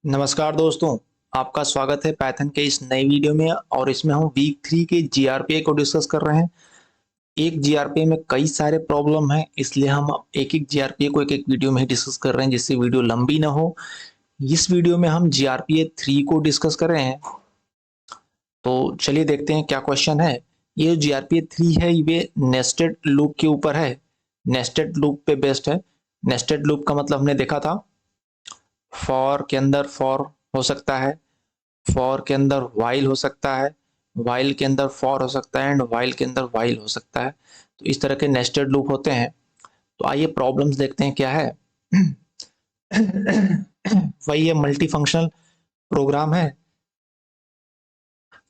नमस्कार दोस्तों, आपका स्वागत है पाइथन के इस नई वीडियो में। और इसमें हम वीक 3 के जीआरपीए को डिस्कस कर रहे हैं। एक जीआरपीए में कई सारे प्रॉब्लम हैं, इसलिए हम एक एक जीआरपीए को एक एक वीडियो में ही डिस्कस कर रहे हैं, जिससे वीडियो लंबी ना हो। इस वीडियो में हम जीआरपीए 3 को डिस्कस कर रहे हैं। तो चलिए देखते हैं क्या क्वेश्चन है। ये जीआरपीए 3 है, ये नेस्टेड लूप के ऊपर है, नेस्टेड लूप पे बेस्ड है। नेस्टेड लूप का मतलब हमने देखा था, फॉर के अंदर फॉर हो सकता है, फॉर के अंदर वाइल हो सकता है, वाइल के अंदर फॉर हो सकता है, एंड वाइल के अंदर वाइल हो सकता है। तो इस तरह के नेस्टेड लूप होते हैं। तो आइए प्रॉब्लम्स देखते हैं क्या है। वही है, मल्टी फंक्शनल प्रोग्राम है,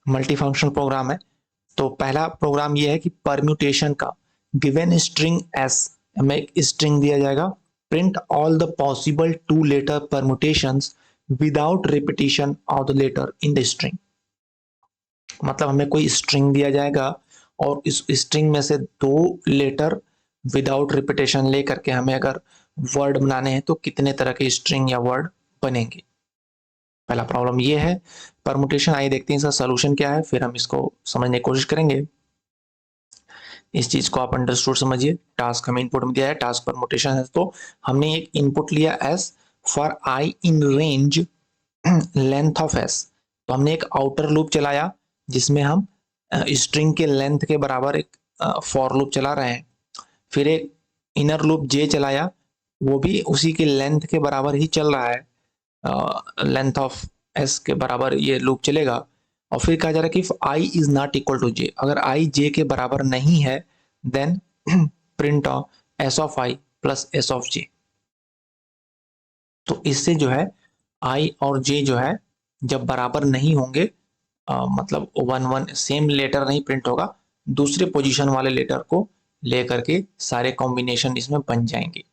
मल्टी फंक्शनल प्रोग्राम है। तो पहला प्रोग्राम ये है कि परम्यूटेशन का, गिवन स्ट्रिंग एस, हमें एक स्ट्रिंग दिया जाएगा, print all the possible two letter permutations without repetition of the letter in the string. मतलब हमें कोई स्ट्रिंग दिया जाएगा और इस स्ट्रिंग में से दो लेटर विदाउट रिपीटेशन ले करके हमें अगर वर्ड बनाने हैं तो कितने तरह के स्ट्रिंग या वर्ड बनेंगे। पहला प्रॉब्लम ये है परमुटेशन। आइए देखते हैं इसका सोल्यूशन क्या है, फिर हम इसको समझने की कोशिश करेंगे। इस चीज को आप अंडरस्टूड समझिए। टास्क हमें इनपुट में दिया है, टास्क परमुटेशन है, तो हमने एक इनपुट लिया S for I in range length of S. तो हमने एक आउटर लूप चलाया जिसमें हम स्ट्रिंग के लेंथ के बराबर एक फॉर लूप चला रहे हैं। फिर एक इनर लूप जे चलाया, वो भी उसी के लेंथ के बराबर ही चल रहा है, लेंथ ऑफ एस के बराबर ये लूप चलेगा। और फिर कहा जा रहा है कि i is not equal to j, अगर आई जे के बराबर नहीं है then print s of i plus s of j. तो इससे जो है आई और जे जो है जब बराबर नहीं होंगे, मतलब वन वन सेम लेटर नहीं प्रिंट होगा, दूसरे पोजीशन वाले लेटर को लेकर के सारे कॉम्बिनेशन इसमें बन जाएंगे।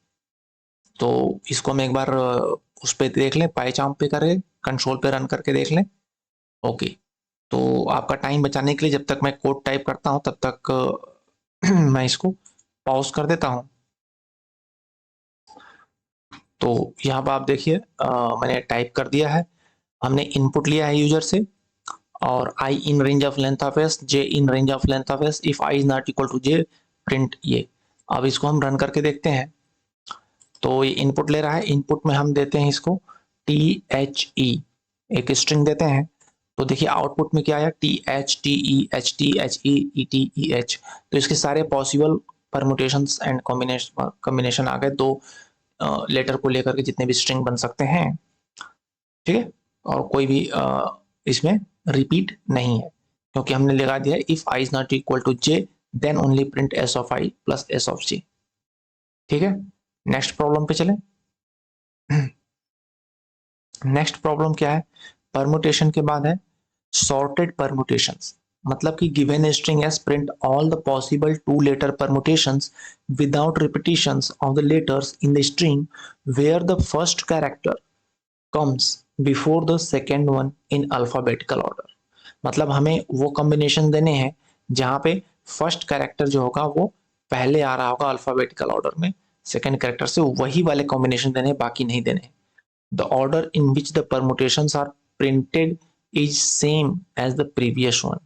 तो इसको हम एक बार उस पर देख लें, पाईचार्म पे करें, कंसोल पे रन करके देख लें। ओके, तो आपका टाइम बचाने के लिए जब तक मैं कोड टाइप करता हूं तब तक मैं इसको पॉज कर देता हूं। तो यहाँ पर आप देखिए, मैंने टाइप कर दिया है। हमने इनपुट लिया है यूजर से, और i in range of length of s, j in range of length of s, if i is not equal to j print ये। अब इसको हम रन करके देखते हैं। तो ये इनपुट ले रहा है, इनपुट में हम देते हैं इसको टी एच ई, एक स्ट्रिंग देते हैं। तो देखिए आउटपुट में क्या आया, T H E T E H. तो इसके सारे पॉसिबल परमुटेशंस एंड कॉम्बिनेशन आ गए, दो लेटर को लेकर के जितने भी स्ट्रिंग बन सकते हैं। ठीक है, और कोई भी इसमें रिपीट नहीं है, क्योंकि हमने लगा दिया है if i is not equal to j then only print s of i plus s of j. ठीक है, नेक्स्ट प्रॉब्लम पे चलें। नेक्स्ट प्रॉब्लम क्या है, परमुटेशन के बाद है सॉर्टेड परमुटेशंस। मतलब कि given string S print all the possible two letter permutations without repetitions of the letters in the string where the first character comes before the second one in alphabetical order। मतलब हमें वो combination देने हैं जहां पे first character जो होगा वो पहले आ रहा होगा अल्फाबेटिकल ऑर्डर में, सेकंड कैरेक्टर से वही वाले कॉम्बिनेशन देने, बाकी नहीं देने। The order in which the permutations are printed is same as the previous one.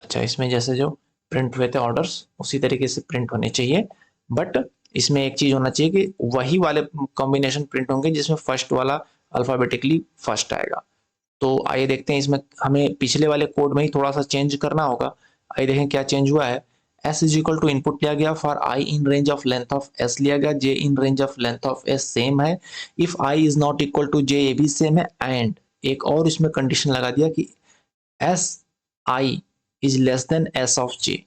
अच्छा, इसमें जैसे जो प्रिंट हुए थे ऑर्डर्स उसी तरीके से प्रिंट होने चाहिए, बट इसमें एक चीज होना चाहिए कि वही वाले कॉम्बिनेशन प्रिंट होंगे जिसमें फर्स्ट वाला अल्फाबेटिकली फर्स्ट आएगा। तो आइए देखते हैं, इसमें हमें पिछले वाले कोड में ही थोड़ा सा चेंज करना होगा। आइए देखें क्या चेंज हुआ है। S is equal to input लिया गया, for I in range of length of s लिया गया, j in range of length of s same है, if i is not equal to j ये भी सेम है, एंड एक और इसमें कंडीशन लगा दिया कि s i is less than S of j.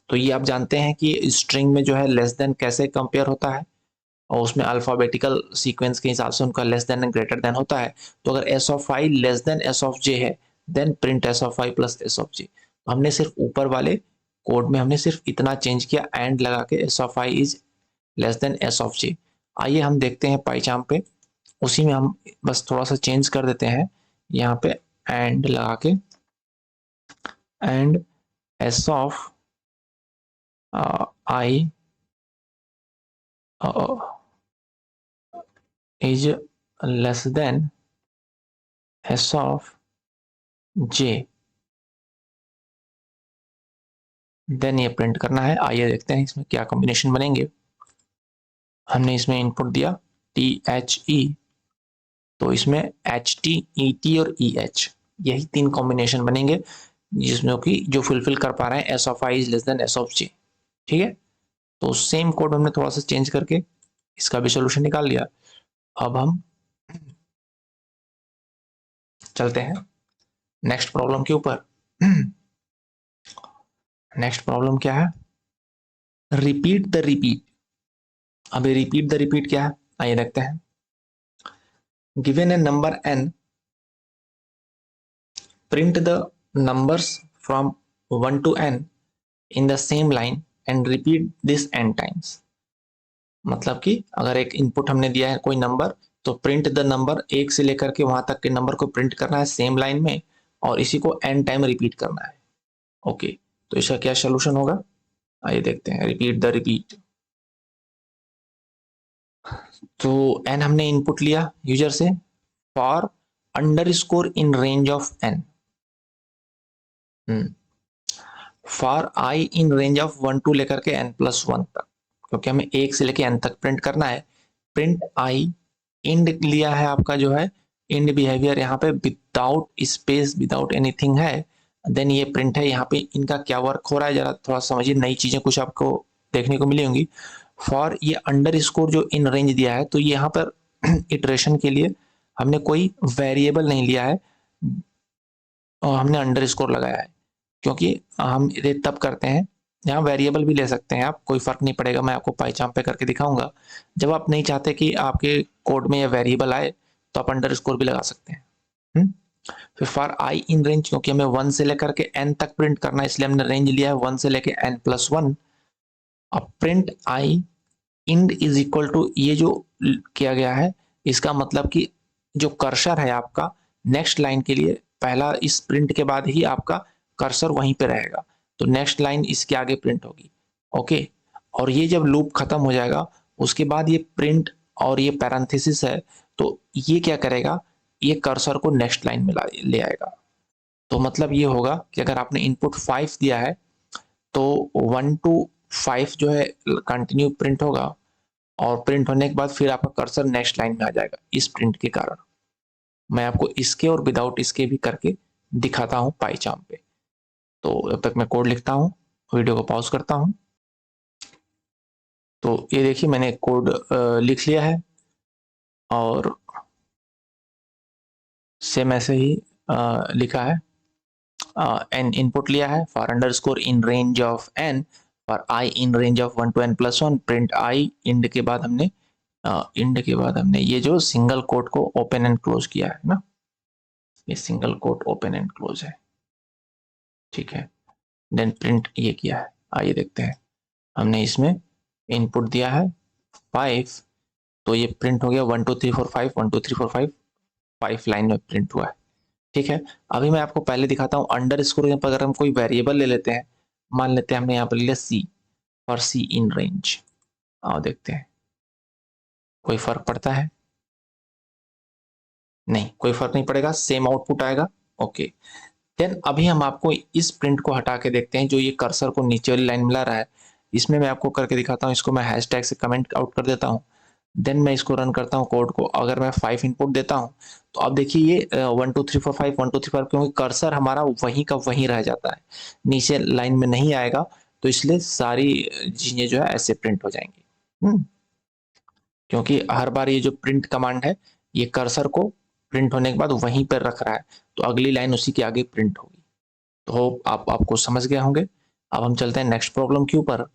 तो ये आप जानते हैं कि स्ट्रिंग में जो है लेस देन कैसे कंपेयर होता है, और उसमें अल्फाबेटिकल सीक्वेंस के हिसाब से उनका less than and greater than होता है। तो अगर s of i less than S of j है then print s of i plus s of j. तो हमने सिर्फ ऊपर वाले कोड में हमने सिर्फ इतना चेंज किया, एंड लगा के s of I is less than S of j. आइए हम देखते हैं पाईचार्म पे, उसी में हम बस थोड़ा सा चेंज कर देते हैं यहाँ पे, एंड लगा के, and S of I is less than S of J, then ये प्रिंट करना है। आइए देखते हैं इसमें क्या कॉम्बिनेशन बनेंगे। हमने इसमें इनपुट दिया टी एच ई, तो इसमें एच टी ई टी और ई एच, यही तीन कॉम्बिनेशन बनेंगे जिसमें कि जो फुलफिल कर पा रहे हैं s of I is less than S of j. ठीक है, तो सेम कोड हमने थोड़ा सा चेंज करके इसका भी सोल्यूशन निकाल लिया। अब हम चलते हैं नेक्स्ट प्रॉब्लम के ऊपर। नेक्स्ट प्रॉब्लम क्या है, रिपीट द रिपीट। अभी रिपीट द रिपीट क्या है, आइए देखते हैं। Given A number n, print the numbers from 1 to n in the same line and repeat this n times. मतलब कि अगर एक इनपुट हमने दिया है कोई नंबर, तो प्रिंट द नंबर, एक से लेकर के वहां तक के नंबर को प्रिंट करना है सेम लाइन में, और इसी को n टाइम रिपीट करना है। ओके, तो इसका क्या सोल्यूशन होगा, आइए देखते हैं। रिपीट द रिपीट, तो n हमने इनपुट लिया यूजर से for underscore in range of n, for I in range of 1 to लेकर के n+1 तक, क्योंकि हमें एक से लेकर n तक प्रिंट करना है। प्रिंट आई, इंड लिया है आपका जो है इंड बिहेवियर यहाँ पे विदाउट स्पेस विदाउट एनीथिंग है, देन ये प्रिंट है। यहाँ पे इनका क्या वर्क हो रहा है जरा थोड़ा समझिए, नई चीजें कुछ आपको देखने को मिली होंगी। फॉर ये अंडर स्कोर जो इन रेंज दिया है, तो ये यहाँ पर इटरेशन के लिए हमने कोई वेरिएबल नहीं लिया है और हमने अंडर स्कोर लगाया है, क्योंकि हम ये तब करते हैं, यहाँ वेरिएबल भी ले सकते हैं आप, कोई फर्क नहीं पड़ेगा, मैं आपको पाइचाम पे करके दिखाऊंगा। जब आप नहीं चाहते कि आपके कोड में ये वेरिएबल आए, तो आप अंडर स्कोर भी लगा सकते हैं। फिर फॉर आई इन रेंज, क्योंकि हमें 1 से लेकर के n तक प्रिंट करना है, इसलिए हमने रेंज लिया है 1 से लेकर n+1। अब print I end is equal to, ये जो किया गया है इसका मतलब कि जो कर्सर है आपका नेक्स्ट लाइन के लिए, पहला इस प्रिंट के बाद ही आपका कर्सर वहीं पे रहेगा, तो नेक्स्ट लाइन इसके आगे प्रिंट होगी। ओके, और ये जब लूप खत्म हो जाएगा उसके बाद ये प्रिंट और ये पैरेंथेसिस है, तो ये क्या करेगा, ये कर्सर को नेक्स्ट लाइन में ले आएगा। तो मतलब ये होगा कि अगर आपने इनपुट 5 दिया है, तो 1 to 5 जो है कंटिन्यू प्रिंट होगा, और प्रिंट होने के बाद फिर आपका कर्सर नेक्स्ट लाइन में आ जाएगा इस प्रिंट के कारण। मैं आपको इसके और विदाउट इसके भी करके दिखाता हूँ पाइचाम पे। तो जब तक मैं कोड लिखता हूँ, वीडियो को पॉज करता हूँ। तो ये देखिए मैंने कोड लिख लिया है, और सेम ऐसे ही लिखा है। एन इनपुट लिया है for underscore in range of N, for I in range of 1 to n+1, print I, end के बाद हमने ये जो सिंगल कोट को ओपन एंड क्लोज किया है ना, ये single quote open and close है, ठीक है। देन प्रिंट ये किया है, आइए देखते हैं। हमने इसमें इनपुट दिया है 5, तो ये प्रिंट हो गया 1 2 3 4 5, 1 2 3 4 5, 5 लाइन में प्रिंट हुआ है, ठीक है। अभी मैं आपको पहले दिखाता हूँ अंडर स्कोर पर अगर हम कोई वेरिएबल ले लेते हैं, मान लेते हैं हमने यहाँ पर लिया सी, और सी इन रेंज, आओ देखते हैं कोई फर्क पड़ता है, नहीं कोई फर्क नहीं पड़ेगा, सेम आउटपुट आएगा। ओके, देन अभी हम आपको इस प्रिंट को हटा के देखते हैं, जो ये कर्सर को नीचे वाली लाइन मिला रहा है, इसमें मैं आपको करके दिखाता हूँ। इसको मैं हैशटैग से कमेंट आउट कर देता हूँ, देन मैं इसको रन करता हूँ कोड को। अगर मैं 5 इनपुट देता हूँ, तो अब देखिए ये 1 2 3 4 5 1 2 3 4, क्योंकि कर्सर हमारा वहीं का वहीं रह जाता है, नीचे लाइन में नहीं आएगा, तो इसलिए सारी चीजें जो है ऐसे प्रिंट हो जाएंगी। क्योंकि हर बार ये जो प्रिंट कमांड है, ये कर्सर को प्रिंट होने के बाद वहीं पर रख रहा है, तो अगली लाइन उसी के आगे प्रिंट होगी। तो होप आपको समझ गए होंगे। अब हम चलते हैं नेक्स्ट प्रॉब्लम के ऊपर।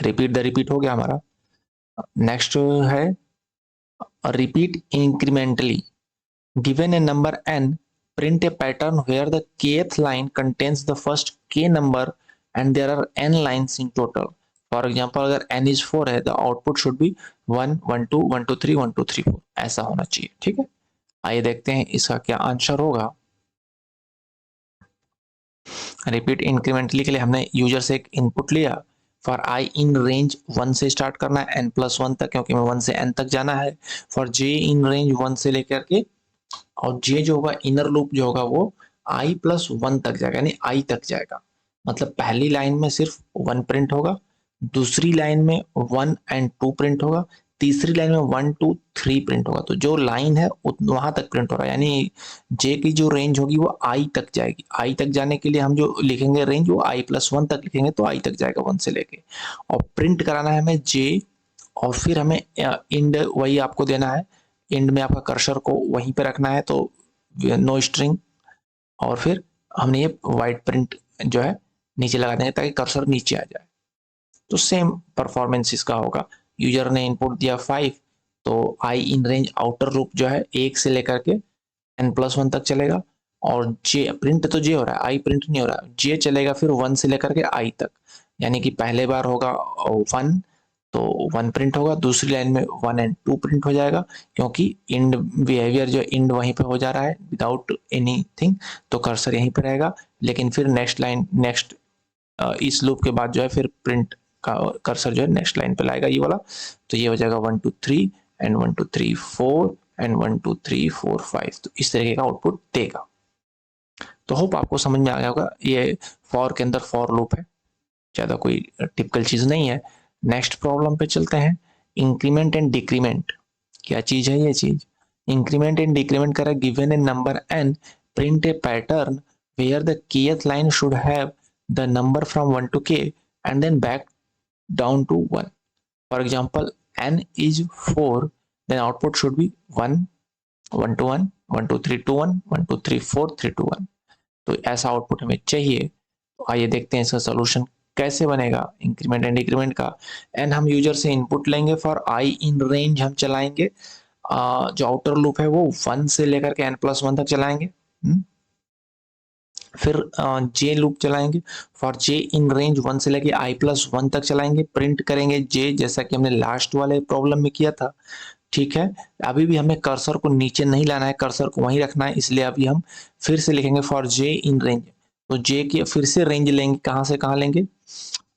रिपीट द रिपीट हो गया हमारा। नेक्स्ट है repeat incrementally. Given A number n, print a pattern where the kth line contains the first k number and there are n lines in total. For example, अगर n is 4 है, the output should be 1 1 2 1 2 3 1 2 3 4, ऐसा होना चाहिए, ठीक है। आइए देखते हैं इसका क्या आंसर होगा। रिपीट इंक्रीमेंटली के लिए हमने यूजर से एक इनपुट लिया फॉर आई इन रेंज 1 से स्टार्ट करना है n+1 तक, क्योंकि मैं 1 से n तक जाना है। फॉर j इन रेंज 1 से लेकर के, और j जो होगा इनर लूप जो होगा वो i+1 तक जाएगा, यानी i तक जाएगा। मतलब पहली लाइन में सिर्फ 1 प्रिंट होगा, दूसरी लाइन में 1 एंड 2 प्रिंट होगा, तीसरी लाइन में 1 2 3 प्रिंट होगा। तो जो लाइन है वहां तक प्रिंट हो रहा है, यानी जे की जो रेंज होगी वो आई तक जाएगी। आई तक जाने के लिए हम जो लिखेंगे रेंज वो i+1 तक लिखेंगे, तो आई तक जाएगा 1 से लेके। और प्रिंट कराना है हमें जे, और फिर हमें इंड वही आपको देना है, इंड में आपका कर्सर को वहीं पे रखना है, तो नो स्ट्रिंग, और फिर हमने ये वाइट प्रिंट जो है नीचे लगा देंगे ताकि कर्सर नीचे आ जाए। तो सेम परफॉर्मेंस इसका होगा। यूजर ने इनपुट दिया 5, तो आई इन रेंज आउटर लूप जो है 1 से लेकर के n+1 तक चलेगा, और जे प्रिंट तो जे हो रहा है, आई प्रिंट नहीं हो रहा है, जे चलेगा फिर 1 से लेकर के आई तक। यानी कि पहले बार होगा 1, तो 1 प्रिंट होगा, दूसरी लाइन में 1 एंड 2 प्रिंट हो जाएगा, क्योंकि इंड बिहेवियर जो इंड वहीं पे हो जा रहा है विदाउट एनीथिंग, तो कर्सर यहीं पे रहेगा। लेकिन फिर नेक्स्ट लाइन, नेक्स्ट इस लूप के बाद जो है फिर प्रिंट का कर्सर जो है नेक्स्ट लाइन पे लाएगा, ये वाला। तो ये हो जाएगा 1 2 3 एंड 1 2 3 4 एंड 1 2 3 4 5। तो इस तरीके का आउटपुट देगा। तो होप आपको समझ में आ गया होगा। ये फॉर के अंदर फॉर लूप है, ज्यादा कोई टिपिकल चीज नहीं है। नेक्स्ट प्रॉब्लम पे चलते हैं। इंक्रीमेंट एंड डिक्रीमेंट क्या चीज है? ये चीज इंक्रीमेंट एंड डिक्रीमेंट कर given A number n, print A pattern where the kth line should have the number from 1 to k and then back down to 1. For example, n is 4, then output should be 1 1 to 1 1 2 3 2 1 1 2 3 4 3 2 1। तो ऐसा output हमें चाहिए। तो आइए देखते हैं इसका solution कैसे बनेगा इंक्रीमेंट एंड डिक्रीमेंट का। एंड हम यूजर से इनपुट लेंगे, फॉर आई इन रेंज हम चलाएंगे जो आउटर लूप है वो 1 से लेकर के n+1 तक चलाएंगे। फिर जे लूप चलाएंगे, फॉर जे इन रेंज 1 से लेके i+1 तक चलाएंगे, प्रिंट करेंगे जे, जैसा कि हमने लास्ट वाले प्रॉब्लम में किया था। ठीक है, अभी भी हमें कर्सर को नीचे नहीं लाना है, कर्सर को वहीं रखना है, इसलिए अभी हम फिर से लिखेंगे फॉर जे इन रेंज। तो जे की फिर से रेंज लेंगे, कहां से कहां लेंगे?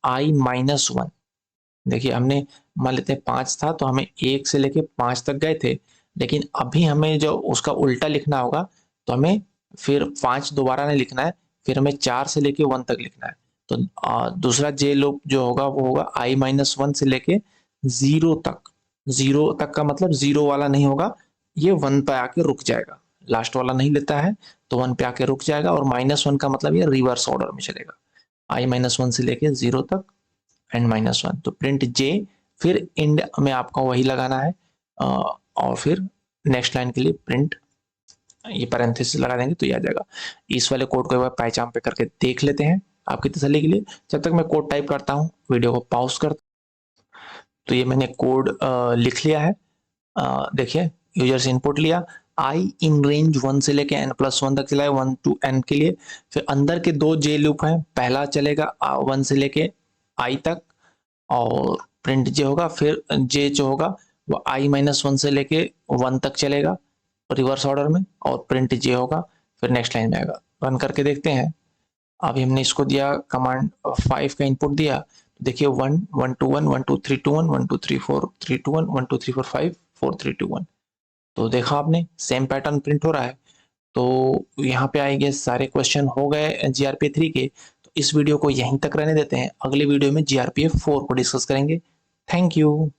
i-1। देखिए हमने मान लेते हैं 5 था, तो हमें 1 से लेके 5 तक गए थे, लेकिन अभी हमें जो उसका उल्टा लिखना होगा, तो हमें फिर 5 दोबारा नहीं लिखना है, फिर हमें 4 से लेके 1 तक लिखना है। तो दूसरा जे लूप जो होगा वो होगा i-1 से लेके 0 तक। 0 तक का मतलब 0 वाला नहीं होगा, ये 1 पे आके रुक जाएगा, लास्ट वाला नहीं लेता है, तो 1 पे आके रुक जाएगा। और -1 का मतलब ये रिवर्स ऑर्डर में चलेगा, i-1 से लेके 0 तक एंड -1। तो प्रिंट जे, फिर इंड में आपको वही लगाना है, और फिर नेक्स्ट लाइन के लिए प्रिंट, ये पैरेंथेसिस लगा देंगे तो ये आ जाएगा। इस वाले कोड को एक बार पहचान पे करके देख लेते हैं आपकी तसल्ली के लिए। जब तक मैं कोड टाइप करता हूँ, वीडियो को पॉज कर। तो ये मैंने कोड लिख लिया है। देखिए यूजर से इनपुट लिया, आई इन रेंज 1 से लेके n+1 तक चलाए, 1 to n के लिए। फिर अंदर के 2 जे लूप हैं, पहला चलेगा 1 से लेके i तक, और प्रिंट जे होगा, फिर जे जो होगा वो i-1 से लेके 1 तक चलेगा रिवर्स ऑर्डर में, और प्रिंट जे होगा, फिर नेक्स्ट लाइन में आएगा। रन करके देखते हैं। अभी हमने इसको दिया कमांड 5 का इनपुट दिया, तो देखिए 1 1 2 1 1 2 3 2 1 1 2 3 4 3 2 1 1 2 3 4 5 4 3 2 1। तो देखा आपने सेम पैटर्न प्रिंट हो रहा है। तो यहाँ पे आई गेस सारे क्वेश्चन हो गए जीआरपीएफ 3 के। तो इस वीडियो को यहीं तक रहने देते हैं, अगले वीडियो में जीआरपीएफ 4 को डिस्कस करेंगे। Thank you.